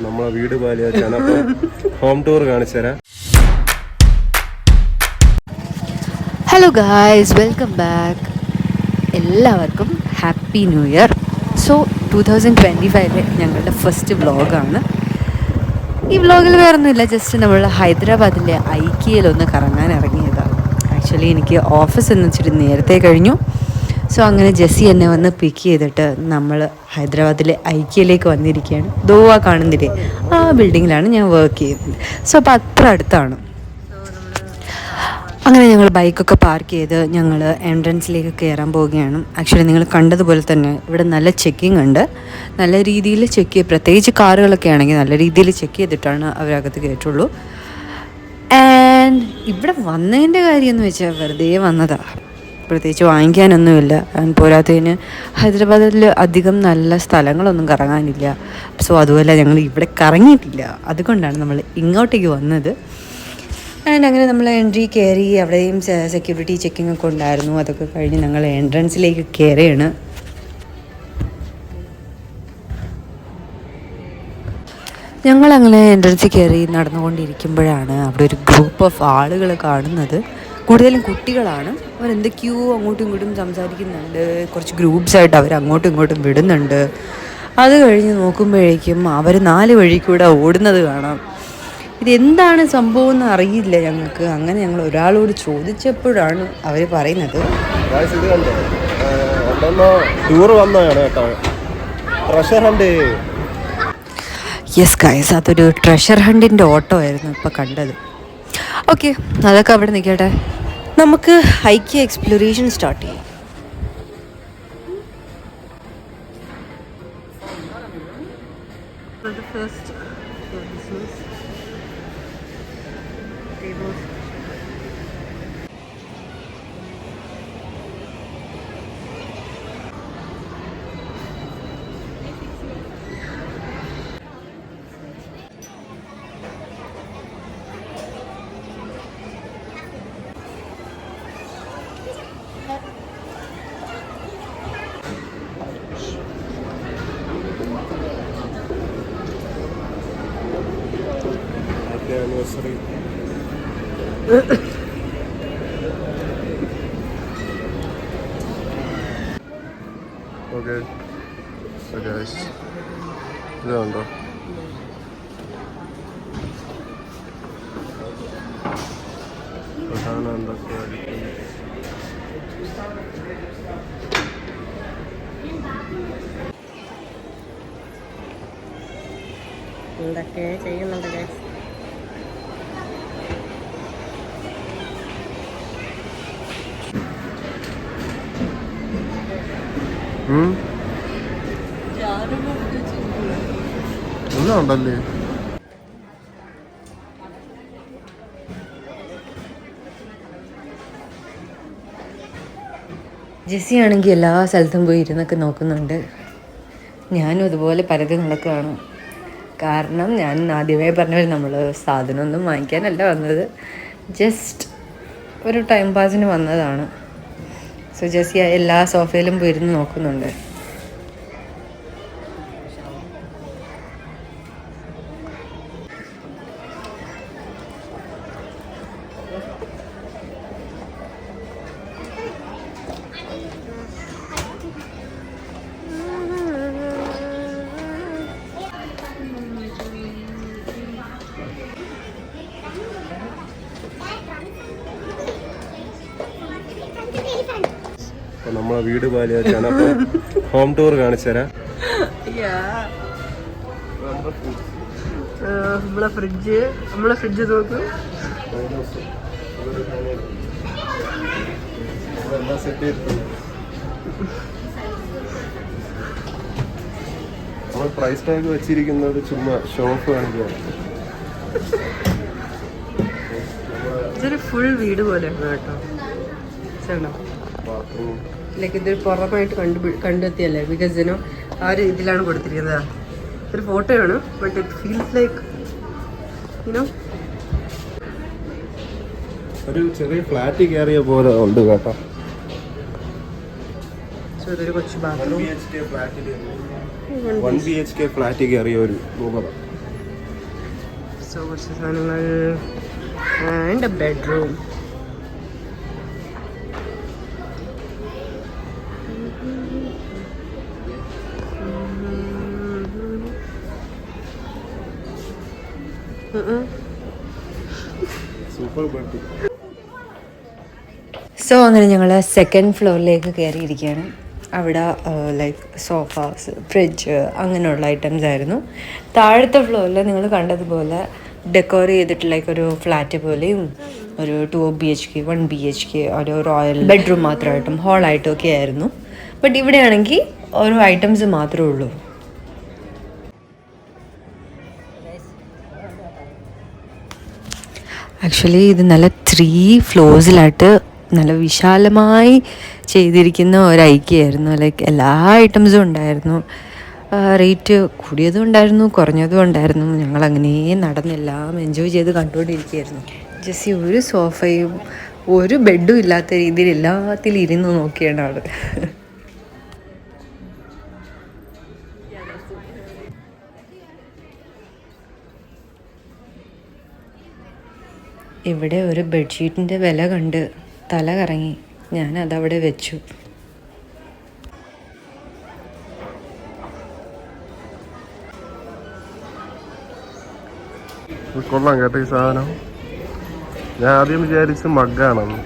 നമ്മളെ വീട് പാലിയാണ്. അപ്പോൾ ഹോം ടൂർ കാണിച്ചു തരാം. Hello guys, welcome back. എല്ലാവർക്കും ഹാപ്പി ന്യൂ ഇയർ. സോ 2025 ഞങ്ങളുടെ ഫസ്റ്റ് വ്ളോഗാണ്. ഈ വ്ളോഗിൽ വേറെ ഒന്നുമില്ല, ജസ്റ്റ് നമ്മൾ ഹൈദരാബാദിലെ ഐക്കിയയിലൊന്ന് കറങ്ങാൻ ഇറങ്ങിയതാണ്. ആക്ച്വലി എനിക്ക് ഓഫീസ് എന്ന് വെച്ചിട്ട് നേരത്തെ കഴിഞ്ഞു. സോ അങ്ങനെ ജെസ്സി എന്നെ വന്ന് പിക്ക് ചെയ്തിട്ട് നമ്മൾ ഹൈദരാബാദിലെ ഐക്കിയയിലേക്ക് വന്നിരിക്കുകയാണ്. ദോവ കാണുന്നില്ലേ, ആ ബിൽഡിങ്ങിലാണ് ഞാൻ വർക്ക് ചെയ്യുന്നത്. സോ അപ്പോൾ അത്ര അടുത്താണ്. അങ്ങനെ ഞങ്ങൾ ബൈക്കൊക്കെ പാർക്ക് ചെയ്ത് ഞങ്ങൾ എൻട്രൻസിലേക്ക് കയറാൻ പോവുകയാണ്. ആക്ച്വലി നിങ്ങൾ കണ്ടതുപോലെ തന്നെ ഇവിടെ നല്ല ചെക്കിംഗ് ഉണ്ട്. നല്ല രീതിയിൽ ചെക്ക് ചെയ്ത്, പ്രത്യേകിച്ച് കാറുകളൊക്കെ ആണെങ്കിൽ നല്ല രീതിയിൽ ചെക്ക് ചെയ്തിട്ടാണ് അവരകത്ത് കയറ്റുള്ളൂ. ആൻഡ് ഇവിടെ വന്നതിൻ്റെ കാര്യമെന്ന് വെച്ചാൽ വെറുതെ വന്നതാണ്, പ്രത്യേകിച്ച് വാങ്ങിക്കാനൊന്നുമില്ല. ആൻഡ് പോരാത്തതിന് ഹൈദരാബാദിൽ അധികം നല്ല സ്ഥലങ്ങളൊന്നും കറങ്ങാനില്ല. സോ അതുപോലെ ഞങ്ങൾ ഇവിടെ കറങ്ങിയിട്ടില്ല, അതുകൊണ്ടാണ് നമ്മൾ ഇങ്ങോട്ടേക്ക് വന്നത്. ആൻഡ് അങ്ങനെ നമ്മൾ എൻട്രി കയറി. അവിടെയും സെക്യൂരിറ്റി ചെക്കിംഗ് ഒക്കെ ഉണ്ടായിരുന്നു. അതൊക്കെ കഴിഞ്ഞ് ഞങ്ങൾ എൻട്രൻസിലേക്ക് കയറിയാണ്. ഞങ്ങളങ്ങനെ എൻട്രൻസിൽ കയറി നടന്നുകൊണ്ടിരിക്കുമ്പോഴാണ് അവിടെ ഒരു ഗ്രൂപ്പ് ഓഫ് ആളുകൾ കാണുന്നത്. കൂടുതലും കുട്ടികളാണ്. അവരെന്തൊക്കെയോ അങ്ങോട്ടും ഇങ്ങോട്ടും സംസാരിക്കുന്നുണ്ട്. കുറച്ച് ഗ്രൂപ്പ്സായിട്ട് അവർ അങ്ങോട്ടും ഇങ്ങോട്ടും വിടുന്നുണ്ട്. അത് കഴിഞ്ഞ് നോക്കുമ്പോഴേക്കും അവർ 4 വഴി കൂടെ ഓടുന്നത് കാണാം. ഇതെന്താണ് സംഭവം എന്ന് അറിയില്ല ഞങ്ങൾക്ക്. അങ്ങനെ ഞങ്ങൾ ഒരാളോട് ചോദിച്ചപ്പോഴാണ് അവർ പറയുന്നത്, യെസ് ഗൈസ്, അതൊരു ട്രഷർ ഹണ്ടിൻ്റെ ഓട്ടോ ആയിരുന്നു ഇപ്പോൾ കണ്ടത്. ഓക്കെ, അതൊക്കെ അവിടെ നിൽക്കട്ടെ. നമുക്ക് ഹൈക്കി എക്സ്പ്ലോറേഷൻ സ്റ്റാർട്ട് ചെയ്യാം. Anniversary. Okay, so guys, ഇതുണ്ടോ, പ്രധാന എന്തൊക്കെ എന്തൊക്കെ ചെയ്യുന്നുണ്ട് ഗൈസ്. എല്ലാം ഉണ്ടല്ലേ. ജെസ്സി ആണെങ്കിൽ എല്ലാ സ്ഥലത്തും പോയി ഇരുന്നൊക്കെ നോക്കുന്നുണ്ട്. ഞാനും അതുപോലെ പരതി നടക്കുകയാണ്. കാരണം ഞാൻ ആദ്യമേ പറഞ്ഞ നമ്മൾ സാധനമൊന്നും വാങ്ങിക്കാനല്ല വന്നത്, ജസ്റ്റ് ഒരു ടൈം പാസിന് വന്നതാണ്. സോ ജെസ്സി എല്ലാ സോഫയിലും പോയിരുന്ന് നോക്കുന്നുണ്ട്. നമ്മളെ വീട് പാലിയാണ്. അപ്പോൾ ഹോം ടൂർ കാണിച്ചു തരാം. നമ്മളെ ഫ്രിഡ്ജ് നോക്ക്. നമ്മൾ പ്രൈസ് ടാഗ് വെച്ചിരിക്കുന്നത് ചുമ്മാ ഷോപ്പ് കാണിക്കുകയാണ്. ഇതൊരു ഫുൾ വീട് പോലെയാണ് കേട്ടോ. ലൈക്ക് ഇതൊരു പുറമായിട്ട് കണ്ടെത്തിയല്ലേ, ബിക്കോസ് ഇതിനോ ആ ഒരു ഇതിലാണ് കൊടുത്തിരിക്കുന്നത്. ഒരു ഫോട്ടോയാണ്, but it feels like you know ഒരു ചെറിയ ഫ്ലാറ്റ് കയറിയ പോലെ ഉണ്ട് കേട്ടോ. സോ ഇതൊരു കൊച്ചു ബാത്റൂം. 1 BHK ഫ്ലാറ്റ് കയറിയ ഒരു രൂപത. സോ കുറച്ച് സാധനങ്ങൾ and A bedroom. Super bed. So അങ്ങനെ ഞങ്ങൾ സെക്കൻഡ് ഫ്ലോറിലേക്ക് കയറിയിരിക്കുകയാണ്. അവിടെ ലൈക്ക് സോഫാസ്, ഫ്രിഡ്ജ് അങ്ങനെയുള്ള ഐറ്റംസ് ആയിരുന്നു. താഴത്തെ ഫ്ലോറിൽ നിങ്ങൾ കണ്ടതുപോലെ ഡെക്കോർ ചെയ്തിട്ട് ലൈക്ക് ഒരു ഫ്ലാറ്റ് പോലെയും ഒരു 2 BHK 1 BHK ഒരു റോയൽ ബെഡ്റൂം മാത്രമായിട്ടും ഹോളായിട്ടും ഒക്കെ ആയിരുന്നു. ബട്ട് ഇവിടെയാണെങ്കിൽ ഓരോ ഐറ്റംസ് മാത്രമേ ഉള്ളൂ. ആക്ച്വലി ഇത് നല്ല 3 ഫ്ലോർസിലായിട്ട് നല്ല വിശാലമായി ചെയ്തിരിക്കുന്ന ഒരു ഐക്യമായിരുന്നു. ലൈക്ക് എല്ലാ ഐറ്റംസും ഉണ്ടായിരുന്നു. റേറ്റ് കൂടിയതും ഉണ്ടായിരുന്നു, കുറഞ്ഞതും ഉണ്ടായിരുന്നു. ഞങ്ങളങ്ങനെ നടന്നെല്ലാം എൻജോയ് ചെയ്ത് കണ്ടുകൊണ്ടിരിക്കുകയായിരുന്നു. ജസ്റ്റ് ഒരു സോഫയും ഒരു ബെഡും ഇല്ലാത്ത രീതിയിൽ എല്ലാത്തിലും ഇരുന്ന് നോക്കിയാണ് ആള്. ഇവിടെ ഒരു ബെഡ്ഷീറ്റിൻ്റെ വില കണ്ട് തല കറങ്ങി. ഞാനതവിടെ വെച്ചു. കൊള്ളാം കേട്ടോ ഈ സാധനം. ഞാൻ ആദ്യം വിചാരിച്ച് മഗ്ഗാണെന്ന്.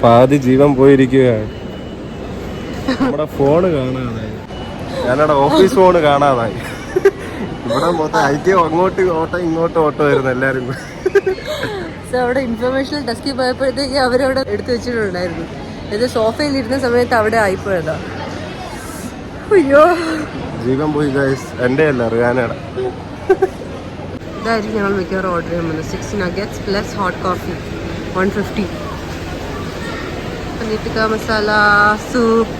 പാതി ജീവൻ പോയിരിക്കുകയാണ്. നമ്മുടെ ഫോണ് കാണാതായി. ഞാനവിടെ ഓഫീസ് ഫോണ് കാണാതായി. ഇവിടെ മൊത്തം ഐക്യം അങ്ങോട്ട് ഓട്ടോ ഇങ്ങോട്ട് ഓട്ടോ വരുന്നു എല്ലാരും. സോ അവിടെ ഇൻഫർമേഷണൽ ഡെസ്കിൽ പോയപ്പോഴത്തേക്ക് അവരവിടെ എടുത്തു വെച്ചിട്ടുണ്ടായിരുന്നു. ഇത് സോഫയിൽ ഇരുന്ന സമയത്ത് അവിടെ ആയിപ്പോയതാ. അയ്യോ, ജീവൻ പോയി ഗൈസ്. എൻ്റെ അല്ല, റിയാനയുടെ. ഇതായിരിക്കും ഞങ്ങൾ മിക്കവാറും ഓർഡർ ചെയ്യാൻ പോകുന്നത്. 6 nuggets plus hot coffee 150. Paneer tikka masala soup.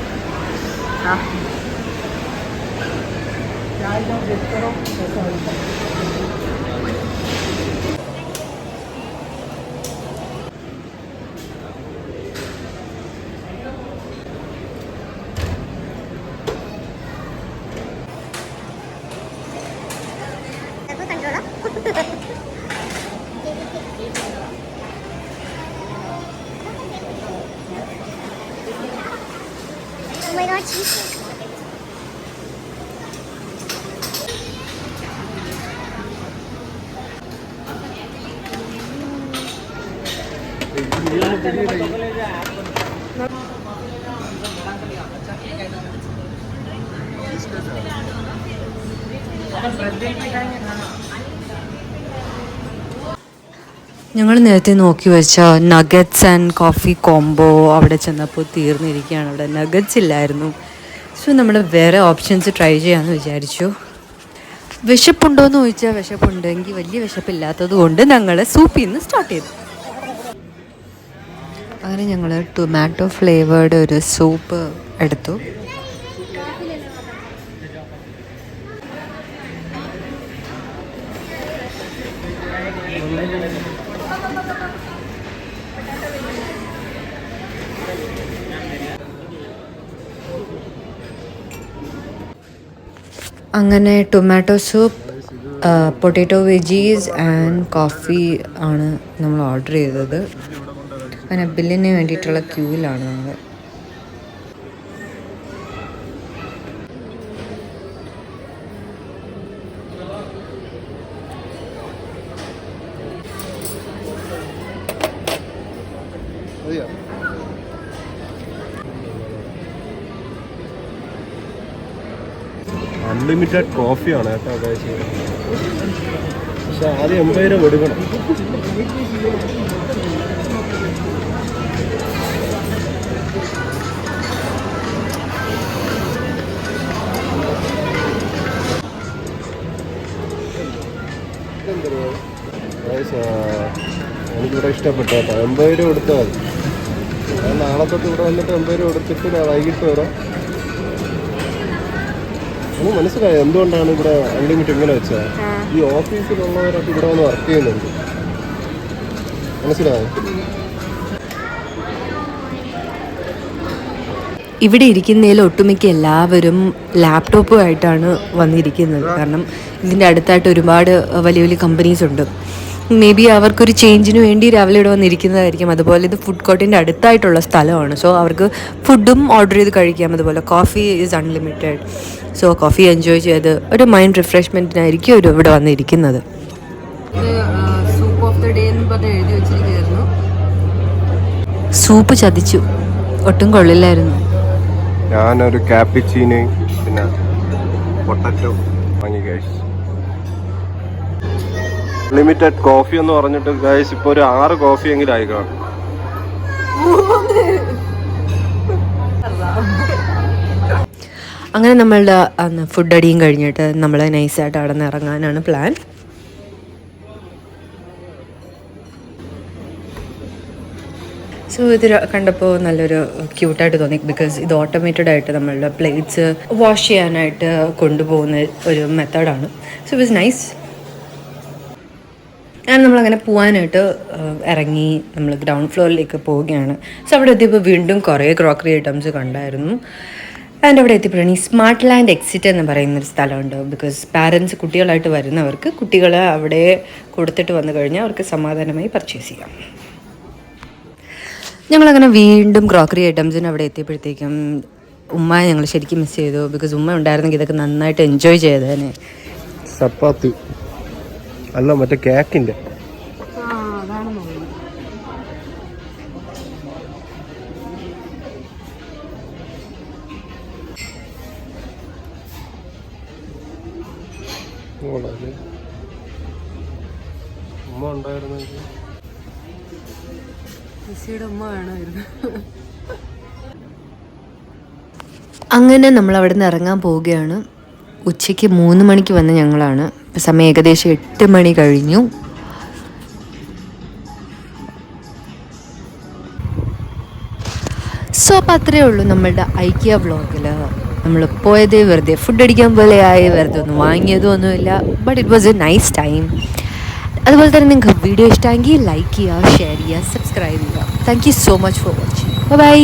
ഞങ്ങൾ നേരത്തെ നോക്കി വെച്ച നഗറ്റ്സ് ആൻഡ് കോഫി കോംബോ അവിടെ ചെന്നപ്പോൾ തീർന്നിരിക്കുകയാണ്. അവിടെ നഗറ്റ്സ് ഇല്ലായിരുന്നു. സോ നമ്മൾ വേറെ ഓപ്ഷൻസ് ട്രൈ ചെയ്യാമെന്ന് വിചാരിച്ചു. വിശപ്പുണ്ടോയെന്ന് ചോദിച്ചാൽ വിശപ്പുണ്ടെങ്കിൽ വലിയ വിശപ്പില്ലാത്തത് കൊണ്ട് ഞങ്ങൾ സൂപ്പിൽ നിന്ന് സ്റ്റാർട്ട് ചെയ്തു. അങ്ങനെ ഞങ്ങൾ ടൊമാറ്റോ ഫ്ലേവേർഡ് ഒരു സൂപ്പ് എടുത്തു. അങ്ങനെ tomato soup, potato veggies and coffee ആണ് നമ്മൾ ഓർഡർ ചെയ്തത്. അങ്ങനെ ബില്ലിന് വേണ്ടിയിട്ടുള്ള ക്യൂവിലാണ് നമ്മൾ. അൺലിമിറ്റഡ് കോഫിയാണ് കേട്ടോ ഗൈസ്. പക്ഷെ ആദ്യം 80 രൂപ കൊടുക്കണം. എനിക്കിവിടെ ഇഷ്ടപ്പെട്ടു കേട്ടോ. 80 രൂപ കൊടുത്താൽ മതി. ഞാൻ നാളെ തൊട്ട് ഇവിടെ വന്നിട്ട് 80 രൂപ കൊടുത്തിട്ട് ഞാൻ വൈകിട്ട് വരാം. നമുക്ക് മനസ്സിലായോ എന്തുകൊണ്ടാണ് ഇവിടെ അൺലിമിറ്റഡ് ഇങ്ങനെ വെച്ചാൽ? ഈ ഓഫീസിലുള്ളവരൊക്കെ ഇവിടെ വന്ന് വർക്ക് ചെയ്യുന്നുണ്ട്. മനസ്സിലായോ? ഇവിടെ ഇരിക്കുന്നതിൽ ഒട്ടുമിക്ക എല്ലാവരും ലാപ്ടോപ്പുമായിട്ടാണ് വന്നിരിക്കുന്നത്. കാരണം ഇതിൻ്റെ അടുത്തായിട്ട് ഒരുപാട് വലിയ വലിയ കമ്പനീസ് ഉണ്ട്. മേ ബി അവർക്കൊരു ചേഞ്ചിന് വേണ്ടി രാവിലെ ഇവിടെ വന്നിരിക്കുന്നതായിരിക്കും. അതുപോലെ ഇത് ഫുഡ് കോർട്ടിൻ്റെ അടുത്തായിട്ടുള്ള സ്ഥലമാണ്. സോ അവർക്ക് ഫുഡും ഓർഡർ ചെയ്ത് കഴിക്കാം. അതുപോലെ coffee is unlimited. So coffee enjoy ചെയ്ത് ഒരു മൈൻഡ് റിഫ്രഷ്മെൻറ്റിനായിരിക്കും ഒരു ഇവിടെ വന്നിരിക്കുന്നത്. സൂപ്പ് ഓഫ് ദ ഡേ എന്ന് പറഞ്ഞ് എഴുതി വെച്ചിരിക്കുകയായിരുന്നു. സൂപ്പ് ചതിച്ചു, ഒട്ടും കൊള്ളില്ലായിരുന്നു. ഞാനൊരു കാപ്പിച്ചീന് പിന്നെ പൊട്ടറ്റോ വാങ്ങി ഗൈസ്. ലിമിറ്റഡ് കോഫി എന്ന് പറഞ്ഞിട്ട് ഗൈസ് ഇപ്പോൾ ഒരു 6 കോഫി എങ്കിലും ആയി കാണും. അങ്ങനെ നമ്മളുടെ ഫുഡ് അടിയും കഴിഞ്ഞിട്ട് നമ്മൾ നൈസായിട്ട് അവിടെ നിന്ന് ഇറങ്ങാനാണ് പ്ലാൻ. സോ ഇത് കണ്ടപ്പോൾ നല്ലൊരു ക്യൂട്ടായിട്ട് തോന്നി. ബിക്കോസ് ഇത് ഓട്ടോമേറ്റഡ് ആയിട്ട് നമ്മളുടെ പ്ലേറ്റ്സ് വാഷ് ചെയ്യാനായിട്ട് കൊണ്ടുപോകുന്ന ഒരു മെത്തേഡാണ്. So it was nice. ഞാൻ നമ്മളങ്ങനെ പോകാനായിട്ട് ഇറങ്ങി നമ്മൾ ഗ്രൗണ്ട് ഫ്ലോറിലേക്ക് പോവുകയാണ്. സോ അവിടെ എത്തിയപ്പോൾ വീണ്ടും കുറേ ക്രോക്കറി ഐറ്റംസ് കണ്ടായിരുന്നു. ആൻഡ് അവിടെ എത്തിയപ്പോഴാണ് ഈ സ്മാർട്ട് ലാൻഡ് എക്സിറ്റ് എന്ന് പറയുന്നൊരു സ്ഥലമുണ്ട്. ബിക്കോസ് പാരൻസ് കുട്ടികളായിട്ട് വരുന്നവർക്ക് കുട്ടികളെ അവിടെ കൊടുത്തിട്ട് വന്നു കഴിഞ്ഞാൽ അവർക്ക് സമാധാനമായി പർച്ചേസ് ചെയ്യാം. ഞങ്ങളങ്ങനെ വീണ്ടും ക്രോക്കറി ഐറ്റംസിന് അവിടെ എത്തിയപ്പോഴത്തേക്കും ഉമ്മയെ ഞങ്ങൾ ശരിക്കും മിസ് ചെയ്തു. ബിക്കോസ് ഉമ്മ ഉണ്ടായിരുന്നെങ്കിൽ ഇതൊക്കെ നന്നായിട്ട് എൻജോയ് ചെയ്തേനെ. ചപ്പാത്തി അല്ല, മറ്റേ കേക്കിൻ്റെ. ഉമ്മ ഉണ്ടായിരുന്നെങ്കിൽ അങ്ങനെ നമ്മൾ അവിടെ നിന്ന് ഇറങ്ങാൻ പോവുകയാണ്. ഉച്ചയ്ക്ക് 3 മണിക്ക് വന്ന ഞങ്ങളാണ്. ഇപ്പം സമയം ഏകദേശം 8 മണി കഴിഞ്ഞു. സോ അപ്പം അത്രയേ ഉള്ളൂ നമ്മളുടെ ഐക്കിയ വ്ളോഗിൽ. നമ്മൾ പോയത് വെറുതെ ഫുഡ് അടിക്കാൻ പോലെ ആയി, വെറുതെ ഒന്നും വാങ്ങിയതും ഒന്നുമില്ല. But it was A nice time. അതുപോലെ തന്നെ നിങ്ങൾക്ക് വീഡിയോ ഇഷ്ടമെങ്കിൽ ലൈക്ക് ചെയ്യുക, ഷെയർ ചെയ്യുക, സബ്സ്ക്രൈബ് ചെയ്യുക. Thank you so much for watching. By.